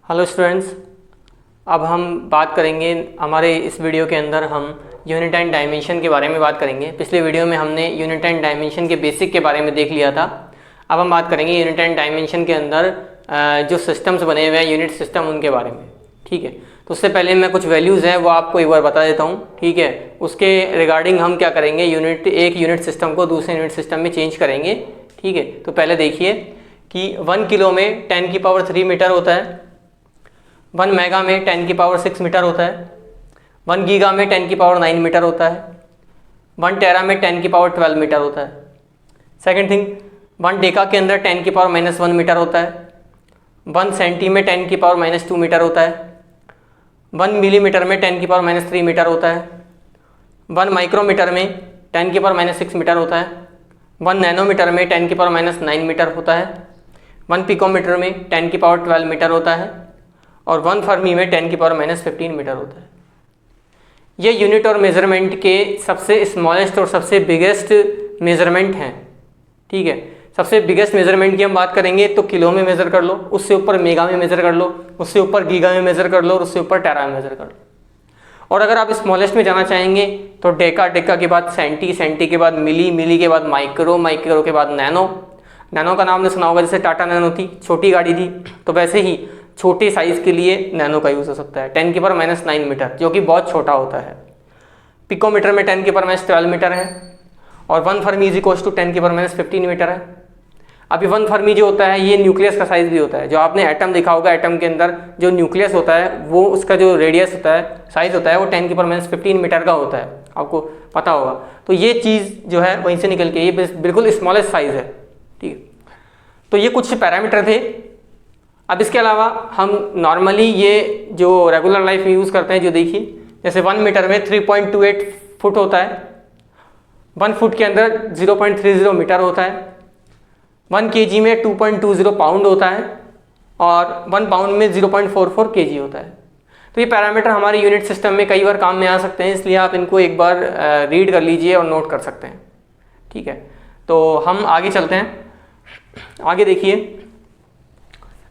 Hello students, अब हम बात करेंगे हमारे इस वीडियो के अंदर हम यूनिट एंड डायमेंशन के बारे में बात करेंगे। पिछले वीडियो में हमने यूनिट एंड डायमेंशन के बेसिक के बारे में देख लिया था। अब हम बात करेंगे यूनिट एंड डायमेंशन के अंदर जो सिस्टम्स बने हुए हैं, यूनिट सिस्टम, उनके बारे में। ठीक है, तो उससे पहले मैं कुछ वैल्यूज़ हैं वो आपको एक बार बता देता हूँ। ठीक है, उसके रिगार्डिंग हम क्या करेंगे, एक यूनिट सिस्टम को दूसरे यूनिट सिस्टम में चेंज करेंगे। ठीक है, तो पहले देखिए कि 1 किलो में 10⁻³ मीटर होता है, 1 मेगा में 10⁻6 मीटर होता है, 1 गीगा में 10⁻9 मीटर होता है, 1 टेरा में 10⁻12 मीटर होता है। सेकेंड थिंग, 1 डेका के अंदर 10⁻⁻1 मीटर होता है, 1 सेंटी में 10⁻⁻2 मीटर होता है, 1 मिलीमीटर में 10⁻⁻3 मीटर होता है, 1 माइक्रोमीटर में 10⁻⁻6 मीटर होता है, 1 नैनोमीटर में 10⁻⁻9 मीटर होता है, 1 पिकोमीटर में 10⁻12 मीटर होता है और 1 फर्मी में 10⁻⁻15 मीटर होता है। ये यूनिट और मेजरमेंट के सबसे स्मॉलेस्ट और सबसे बिगेस्ट मेजरमेंट हैं। ठीक है, सबसे बिगेस्ट मेजरमेंट की हम बात करेंगे तो किलो में मेज़र कर लो, उससे ऊपर मेगा में मेज़र कर लो, उससे ऊपर गीगा में मेज़र कर लो और उससे ऊपर टेरा में मेज़र कर लो। और अगर आप स्मॉलेस्ट में जाना चाहेंगे तो डेका, डेका के बाद सेंटी, सेंटी के बाद मिली, मिली के बाद माइक्रो, माइक्रो के बाद नैनो। नैनो का नाम ने सुना होगा, जैसे टाटा नैनो थी, छोटी गाड़ी थी, तो वैसे ही छोटे साइज़ के लिए नैनो का यूज़ हो सकता है। 10⁻⁻9 मीटर जो कि बहुत छोटा होता है। पिकोमीटर में 10⁻12 मीटर है और 1 fermi is equals to 10⁻15 meter है। अभी 1 फर्मी जो होता है ये न्यूक्लियस का साइज़ भी होता है। जो आपने एटम देखा होगा, एटम के अंदर जो न्यूक्लियस होता है वो उसका जो रेडियस होता है, साइज़ होता है, वो 10⁻15 मीटर का होता है, आपको पता होगा। तो ये चीज़ जो है वहीं से निकल के ये बिल्कुल स्मॉलेस्ट साइज़ है। ठीक है, तो ये कुछ पैरामीटर थे। अब इसके अलावा हम नॉर्मली ये जो रेगुलर लाइफ में यूज़ करते हैं, जो देखिए जैसे 1 मीटर में 3.28 फुट होता है, 1 फुट के अंदर 0.30 मीटर होता है, 1 केजी में 2.20 पाउंड होता है और 1 पाउंड में 0.44 केजी होता है। तो ये पैरामीटर हमारे यूनिट सिस्टम में कई बार काम में आ सकते हैं, इसलिए आप इनको एक बार रीड कर लीजिए और नोट कर सकते हैं। ठीक है, तो हम आगे चलते हैं। आगे देखिए,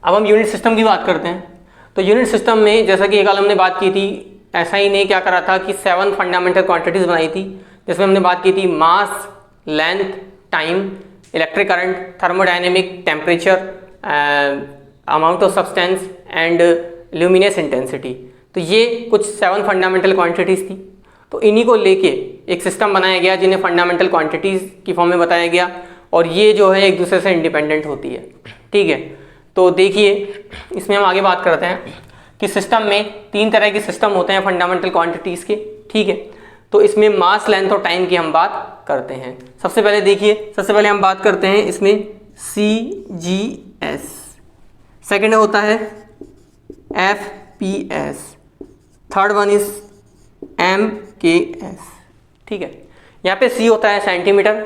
अब हम यूनिट सिस्टम की बात करते हैं। तो यूनिट सिस्टम में जैसा कि कल हमने बात की थी, SI ने क्या करा था कि 7 फंडामेंटल क्वांटिटीज़ बनाई थी, जिसमें हमने बात की थी mass, length, time, electric current, thermodynamic, temperature, amount of substance and luminous intensity. तो ये कुछ 7 फंडामेंटल क्वांटिटीज़ थी। तो इन्हीं को लेके एक सिस्टम बनाया गया जिन्हें फंडामेंटल क्वांटिटीज़ की फॉर्म में बताया गया, और ये जो है एक दूसरे से इंडिपेंडेंट होती है। ठीक है, तो देखिए इसमें हम आगे बात करते हैं कि सिस्टम में 3 तरह के सिस्टम होते हैं फंडामेंटल क्वांटिटीज़ के। ठीक है, तो इसमें मास, लेंथ और टाइम की हम बात करते हैं। सबसे पहले देखिए, सबसे पहले हम बात करते हैं इसमें CGS, सेकेंड होता है FPS, third one is MKS। ठीक है, यहाँ पे C होता है सेंटीमीटर,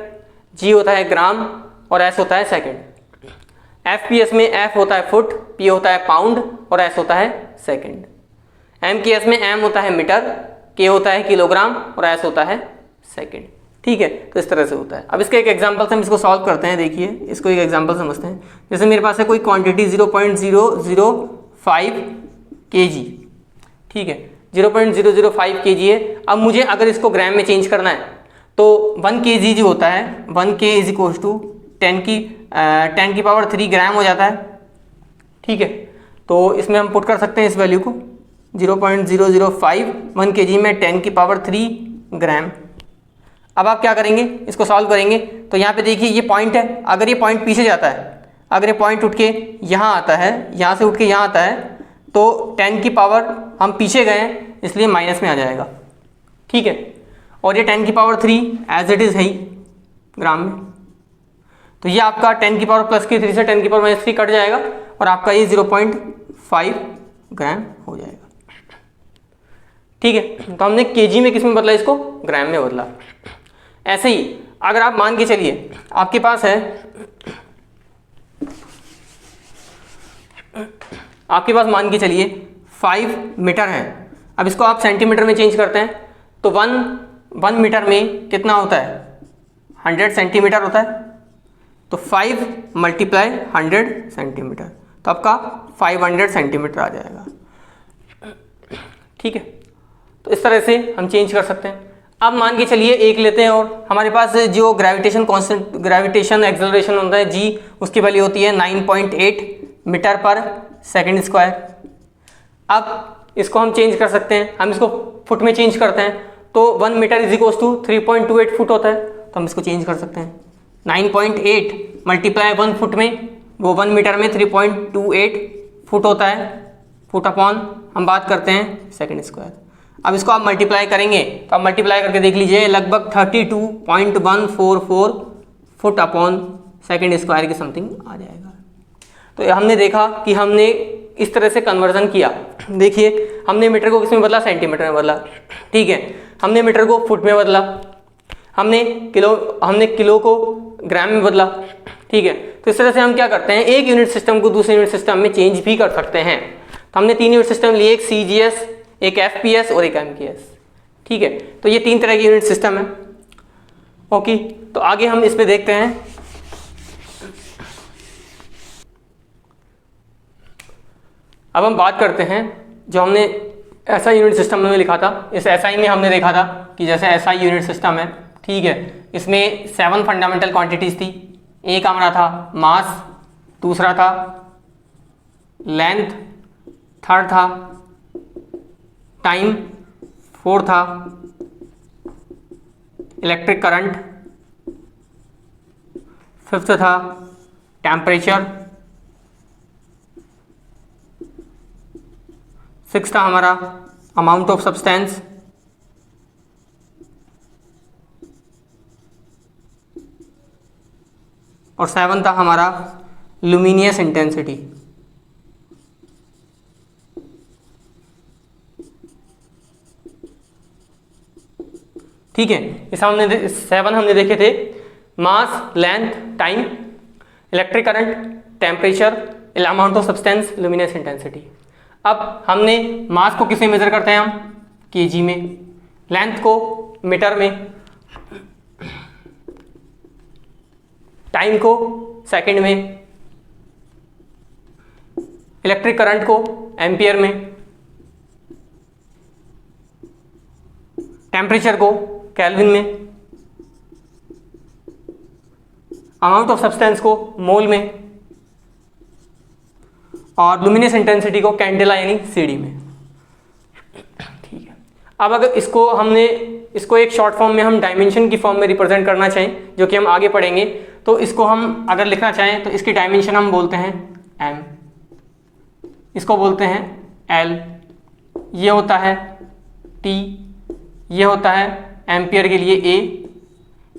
G होता है ग्राम और S होता है सेकेंड। FPS में F होता है फुट, P होता है पाउंड और S होता है सेकेंड। MKS में M होता है मीटर, K होता है किलोग्राम और S होता है सेकेंड। ठीक है, तो इस तरह से होता है। अब इसका एक एग्जांपल से हम इसको सॉल्व करते हैं। देखिए इसको एक एग्जांपल समझते हैं। जैसे मेरे पास है कोई क्वांटिटी 0.005 kg। ठीक है, 0.005 kg है। अब मुझे अगर इसको ग्राम में चेंज करना है तो 1 kg जो होता है, 1 k इज इक्वल टू 10⁻³ ग्राम हो जाता है। ठीक है, तो इसमें हम पुट कर सकते हैं इस वैल्यू को 0.005 1 kg में 10⁻³ ग्राम। अब आप क्या करेंगे, इसको सॉल्व करेंगे तो यहाँ पे देखिए ये पॉइंट है। अगर ये पॉइंट पीछे जाता है, अगर ये पॉइंट उठ के यहाँ आता है, यहाँ से उठ के यहाँ आता है, तो 10 की पावर हम पीछे गए हैं इसलिए माइनस में आ जाएगा। ठीक है, और ये 10⁻³ एज इट इज़ है ही ग्राम में, तो ये आपका 10⁻+3 से 10⁻³ कट जाएगा और आपका ये 0.5 ग्राम हो जाएगा। ठीक है, तो हमने केजी में किस में बदला, इसको ग्राम में बदला। ऐसे ही अगर आप मान के चलिए आपके पास है, आपके पास मान के चलिए 5 मीटर है। अब इसको आप सेंटीमीटर में चेंज करते हैं तो 1 मीटर में कितना होता है, 100 सेंटीमीटर होता है। तो 5 × 100 सेंटीमीटर, तो आपका 500 सेंटीमीटर आ जाएगा। ठीक है, तो इस तरह से हम चेंज कर सकते हैं। अब मान के चलिए एक लेते हैं और हमारे पास जो ग्रेविटेशन एक्सेलरेशन होता है जी, उसकी वैल्यू होती है 9.8 मीटर पर सेकंड स्क्वायर। अब इसको हम चेंज कर सकते हैं, हम इसको फुट में चेंज करते हैं तो 1 meter is equals to 3.28 foot होता है, तो हम इसको चेंज कर सकते हैं। 9.8 मल्टीप्लाई 1 फुट में, वो 1 मीटर में 3.28 फुट होता है, फुट अपॉन हम बात करते हैं सेकंड स्क्वायर। अब इसको आप मल्टीप्लाई करेंगे तो आप मल्टीप्लाई करके देख लीजिए, लगभग 32.144 फुट अपॉन सेकंड स्क्वायर के समथिंग आ जाएगा। तो हमने देखा कि हमने इस तरह से कन्वर्जन किया। देखिए हमने मीटर को किस में बदला, सेंटीमीटर में बदला। ठीक है, हमने मीटर को फुट में बदला, हमने किलो को ग्राम में बदला। ठीक है, तो इस तरह से हम क्या करते हैं, एक यूनिट सिस्टम को दूसरे यूनिट सिस्टम में चेंज भी कर सकते हैं। तो हमने 3 यूनिट सिस्टम लिए, एक CGS, एक FPS और एक MKS। ठीक है, तो ये 3 तरह के यूनिट सिस्टम है। ओके, तो आगे हम इस पे देखते हैं। अब हम बात करते हैं जो हमने SI यूनिट सिस्टम में लिखा था। इस SI में हमने देखा था कि जैसे SI यूनिट सिस्टम है, ठीक है, इसमें 7 फंडामेंटल क्वांटिटीज थी। एक हमारा था मास, दूसरा था लेंथ, थर्ड था टाइम, फोर्थ था इलेक्ट्रिक करंट, फिफ्थ था टेम्परेचर, सिक्स था हमारा अमाउंट ऑफ सब्सटेंस, और 7 था हमारा लुमिनियस इंटेंसिटी। ठीक है, इस 7 हमने देखे थे, mass, length, time, electric current, temperature, amount of substance, luminous intensity. अब हमने मास को किसे मेजर करते हैं हम, केजी में, लेंथ को मीटर में, टाइम को सेकंड में, इलेक्ट्रिक करंट को एम्पियर में, टेम्परेचर को केल्विन में, अमाउंट ऑफ सब्सटेंस को मोल में, और लुमिनियस इंटेंसिटी को कैंडेला यानी सीडी में। ठीक है, अब अगर इसको एक शॉर्ट फॉर्म में हम डायमेंशन की फॉर्म में रिप्रेजेंट करना चाहें, जो कि हम आगे पढ़ेंगे, तो इसको हम अगर लिखना चाहें तो इसकी डायमेंशन हम बोलते हैं m, इसको बोलते हैं l, ये होता है t, ये होता है एम्पियर के लिए a,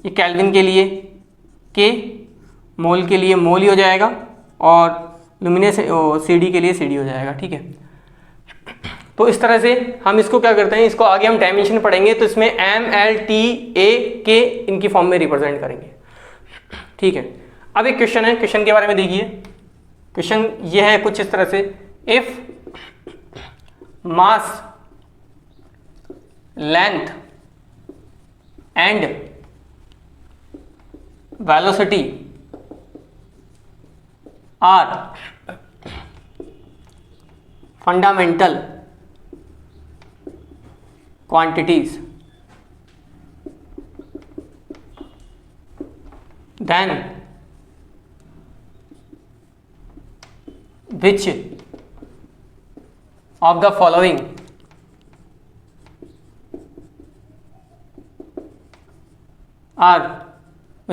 ये केल्विन के लिए k, मोल के लिए मोल ही हो जाएगा, और लुमिनियस CD के लिए CD हो जाएगा। ठीक है, तो इस तरह से हम इसको क्या करते हैं, इसको आगे हम डायमेंशन पढ़ेंगे तो इसमें M, L, T, A, K इनकी फॉर्म में रिप्रेजेंट करेंगे। ठीक है, अब एक क्वेश्चन है, क्वेश्चन के बारे में देखिए। क्वेश्चन ये है कुछ इस तरह से, if mass, length and velocity are fundamental quantities, then which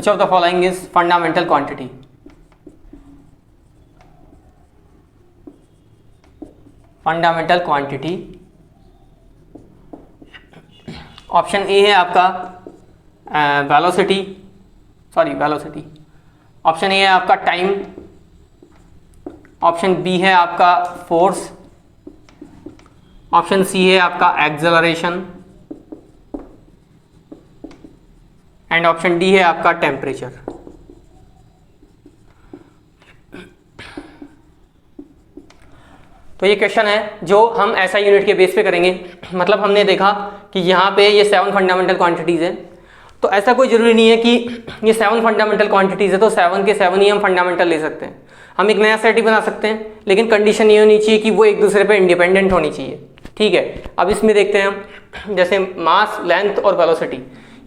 of the following is fundamental quantity? Fundamental quantity, option A है आपका वेलोसिटी, ऑप्शन ए है आपका टाइम, ऑप्शन बी है आपका फोर्स, ऑप्शन सी है आपका एक्सेलरेशन, एंड ऑप्शन डी है आपका टेम्परेचर। तो ये क्वेश्चन है जो हम SI यूनिट के बेस पे करेंगे। मतलब हमने देखा कि यहाँ पे ये 7 फंडामेंटल क्वांटिटीज़ है, तो ऐसा कोई ज़रूरी नहीं है कि ये 7 फंडामेंटल क्वांटिटीज़ है तो 7 के 7 ही हम फंडामेंटल ले सकते हैं। हम एक नया सेट ही बना सकते हैं, लेकिन कंडीशन ये होनी चाहिए कि वो एक दूसरे पे इंडिपेंडेंट होनी चाहिए। ठीक है, अब इसमें देखते हैं हम, जैसे मास, लेंथ और वेलोसिटी,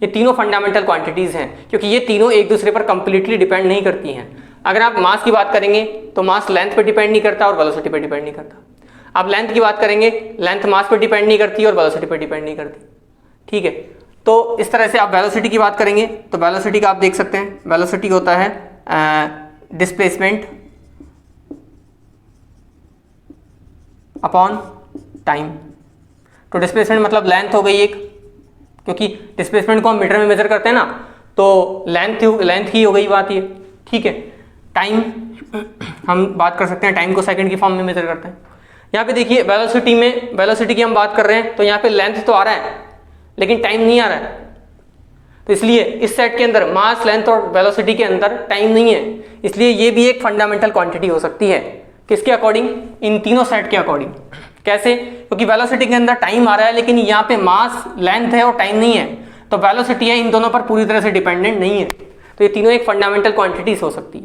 ये तीनों फंडामेंटल क्वांटिटीज़ हैं, क्योंकि ये तीनों एक दूसरे पर कंप्लीटली डिपेंड नहीं करती हैं। अगर आप मास की बात करेंगे तो मास लेंथ पर डिपेंड नहीं करता और वेलोसिटी पर डिपेंड नहीं करता। आप लेंथ की बात करेंगे, लेंथ मास पर डिपेंड नहीं करती और वेलोसिटी पर डिपेंड नहीं करती। ठीक है, तो इस तरह से आप वेलोसिटी की बात करेंगे तो वेलोसिटी का आप देख सकते हैं, वेलोसिटी होता है डिस्प्लेसमेंट अपॉन टाइम। तो डिस्प्लेसमेंट मतलब लेंथ हो गई एक, क्योंकि डिस्प्लेसमेंट को हम मीटर में मेजर करते हैं ना, तो लेंथ ही हो गई बात ये। ठीक है, टाइम हम बात कर सकते हैं, टाइम को सेकंड की फॉर्म में मेजर करते हैं। यहाँ पे देखिए वेलोसिटी की हम बात कर रहे हैं तो यहाँ पे लेंथ तो आ रहा है लेकिन टाइम नहीं आ रहा है। तो इसलिए इस सेट के अंदर मास, लेंथ और वेलोसिटी के अंदर टाइम नहीं है, इसलिए ये भी एक फंडामेंटल क्वांटिटी हो सकती है। किसके अकॉर्डिंग? इन तीनों सेट के अकॉर्डिंग। कैसे? क्योंकि वेलोसिटी के अंदर टाइम आ रहा है लेकिन यहाँ पे मास, लेंथ है और टाइम नहीं है, तो वेलोसिटी है इन दोनों पर पूरी तरह से डिपेंडेंट नहीं है, तो ये तीनों एक फंडामेंटल क्वांटिटीज हो सकती है।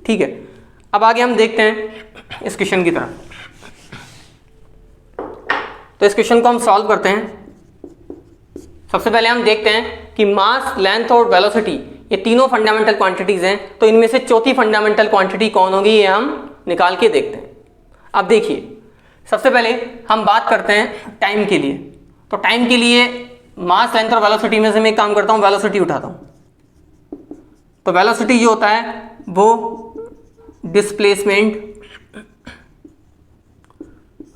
ठीक है, अब आगे हम देखते हैं इस क्वेश्चन की तरफ। तो इस क्वेश्चन को हम सॉल्व करते हैं। सबसे पहले हम देखते हैं कि मास, लेंथ और वेलोसिटी ये तीनों फंडामेंटल क्वांटिटीज हैं, तो इनमें से चौथी फंडामेंटल क्वांटिटी कौन होगी ये हम निकाल के देखते हैं। अब देखिए, सबसे पहले हम बात करते हैं टाइम के लिए। तो टाइम के लिए मास, लेंथ और वेलोसिटी में से मैं एक काम करता हूँ, वेलोसिटी उठाता हूँ। तो वेलोसिटी जो होता है वो डिस्प्लेसमेंट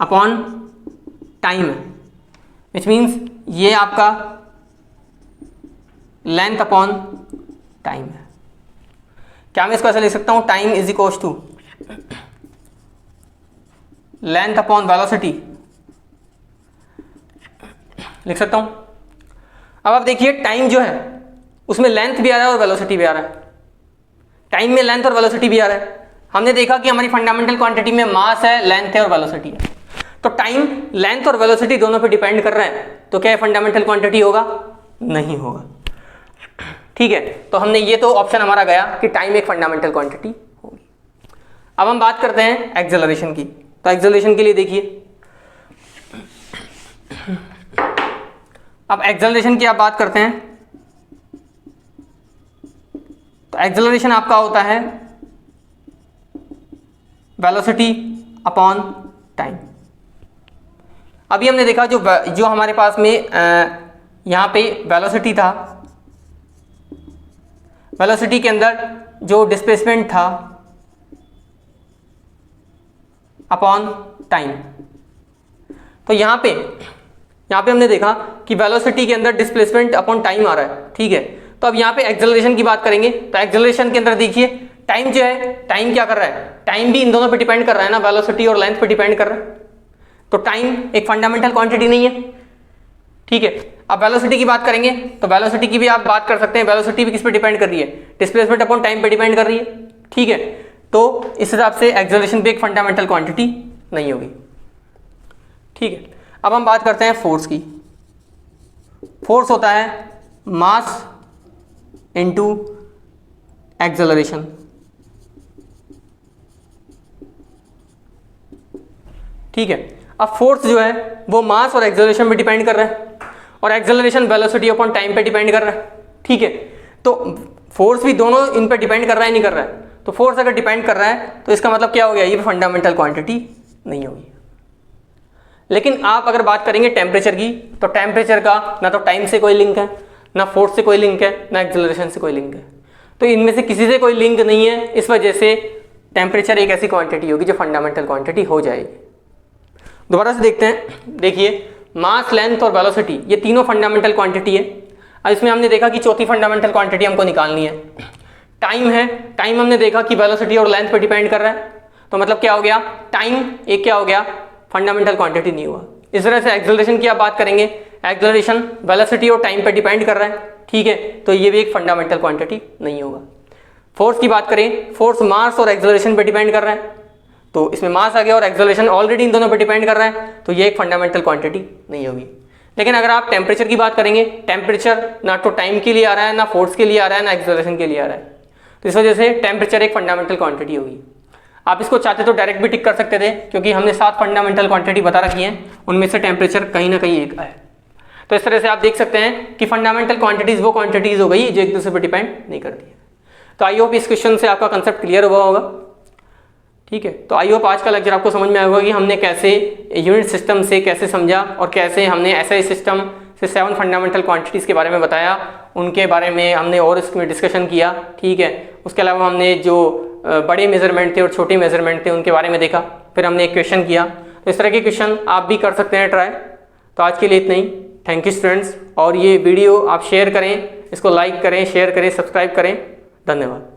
अपॉन टाइम है, विच मीन्स ये आपका लेंथ अपॉन टाइम है। क्या मैं इसको ऐसे लिख सकता हूं, time is equal to length upon velocity, लिख सकता हूं। अब आप देखिए, टाइम जो है उसमें लेंथ भी आ रहा है और वेलोसिटी भी आ रहा है। टाइम में लेंथ और वेलोसिटी भी आ रहा है। हमने देखा कि हमारी फंडामेंटल क्वांटिटी में मास है, लेंथ है और वेलोसिटी है, तो टाइम, लेंथ और वेलोसिटी दोनों पे डिपेंड कर रहा है, तो क्या फंडामेंटल क्वांटिटी होगा? नहीं होगा। ठीक है, तो हमने ये तो ऑप्शन हमारा गया कि टाइम एक फंडामेंटल क्वांटिटी होगी। अब हम बात करते हैं एक्सेलरेशन की। तो एक्सेलरेशन के लिए देखिए, अब एक्सेलरेशन की आप बात करते हैं तो एक्सेलरेशन आपका होता है वेलोसिटी अपॉन टाइम। अभी हमने देखा जो हमारे पास में यहाँ पे वेलोसिटी था, वेलोसिटी के अंदर जो डिस्प्लेसमेंट था अपॉन टाइम, तो यहाँ पे हमने देखा कि वेलोसिटी के अंदर डिस्प्लेसमेंट अपॉन टाइम आ रहा है। ठीक है, तो अब यहाँ पे एक्सेलरेशन की बात करेंगे तो एक्सेलरेशन के अंदर देखिए, टाइम जो है, टाइम क्या कर रहा है? टाइम भी इन दोनों पे डिपेंड कर रहा है ना, वेलोसिटी और लेंथ पे डिपेंड कर रहा है, तो टाइम एक फंडामेंटल क्वांटिटी नहीं है। ठीक है, अब वेलोसिटी की बात करेंगे तो वेलोसिटी की भी आप बात कर सकते हैं, वेलोसिटी भी किस पे डिपेंड कर रही है? डिस्प्लेसमेंट अपॉन टाइम पे डिपेंड कर रही है। ठीक है, तो इस हिसाब से एक्सेलरेशन भी एक फंडामेंटल क्वांटिटी नहीं होगी। ठीक है, अब हम बात करते हैं फोर्स की। फोर्स होता है मास इनटू एक्सेलरेशन। ठीक है, अब फोर्स जो है वो मास और एक्सेलरेशन पे डिपेंड कर रहा है और एक्सेलरेशन वेलोसिटी अपॉन टाइम पे डिपेंड कर रहा है। ठीक है, तो फोर्स भी दोनों इन पे डिपेंड कर रहा है, नहीं कर रहा है? तो फोर्स अगर डिपेंड कर रहा है तो इसका मतलब क्या हो गया? ये फंडामेंटल क्वांटिटी नहीं होगी। लेकिन आप अगर बात करेंगे टेम्परेचर की, तो टेम्परेचर का ना तो टाइम से कोई लिंक है, ना फोर्स से कोई लिंक है, ना एक्सेलरेशन से कोई लिंक है, तो इनमें से किसी से कोई लिंक नहीं है। इस वजह से टेम्परेचर एक ऐसी क्वांटिटी होगी जो फंडामेंटल क्वांटिटी हो जाएगी। दोबारा से देखते हैं, देखिए मास, लेंथ और वेलोसिटी ये तीनों फंडामेंटल क्वांटिटी है। अब इसमें हमने देखा कि चौथी फंडामेंटल क्वांटिटी हमको निकालनी है, टाइम है। टाइम हमने देखा कि वेलोसिटी और लेंथ पे डिपेंड कर रहा है, तो मतलब क्या हो गया? टाइम एक क्या हो गया? फंडामेंटल क्वांटिटी नहीं हुआ। इस तरह से एक्सेलरेशन की आप बात करेंगे, एक्सेलरेशन वेलोसिटी और टाइम पे डिपेंड कर रहा है। ठीक है, तो ये भी एक फंडामेंटल क्वांटिटी नहीं होगा। फोर्स की बात करें, फोर्स मास और एक्सेलरेशन पे डिपेंड कर रहा है, तो इसमें मास आ गया और एक्सेलरेशन ऑलरेडी इन दोनों पे डिपेंड कर रहा है, तो ये एक फंडामेंटल क्वांटिटी नहीं होगी। लेकिन अगर आप टेम्परेचर की बात करेंगे, टेम्परेचर ना तो टाइम के लिए आ रहा है, ना फोर्स के लिए आ रहा है, ना एक्सेलरेशन के लिए आ रहा है, तो इस वजह से टेम्परेचर एक फंडामेंटल क्वांटिटी होगी। आप इसको चाहते तो डायरेक्ट भी टिक कर सकते थे, क्योंकि हमने 7 फंडामेंटल क्वांटिटी बता रखी हैं, उनमें से टेम्परेचर कहीं ना कहीं एक है। तो इस तरह से आप देख सकते हैं कि फंडामेंटल क्वांटिटीज वो क्वांटिटीज हो गई जो एक दूसरे पर डिपेंड नहीं करती है। तो आई होप इस क्वेश्चन से आपका कंसेप्ट क्लियर हुआ होगा। ठीक है, तो आई होप आज का लेक्चर आपको समझ में आया होगा कि हमने कैसे यूनिट सिस्टम से कैसे समझा और कैसे हमने SI सिस्टम से 7 फंडामेंटल क्वांटिटीज़ के बारे में बताया, उनके बारे में हमने और इसमें डिस्कशन किया। ठीक है, उसके अलावा हमने जो बड़े मेजरमेंट थे और छोटे मेजरमेंट थे उनके बारे में देखा, फिर हमने एक क्वेश्चन किया। तो इस तरह के क्वेश्चन आप भी कर सकते हैं ट्राई। तो आज के लिए इतना ही। थैंक यू स्टूडेंट्स, और ये वीडियो आप शेयर करें, इसको लाइक करें, शेयर करें, सब्सक्राइब करें। धन्यवाद।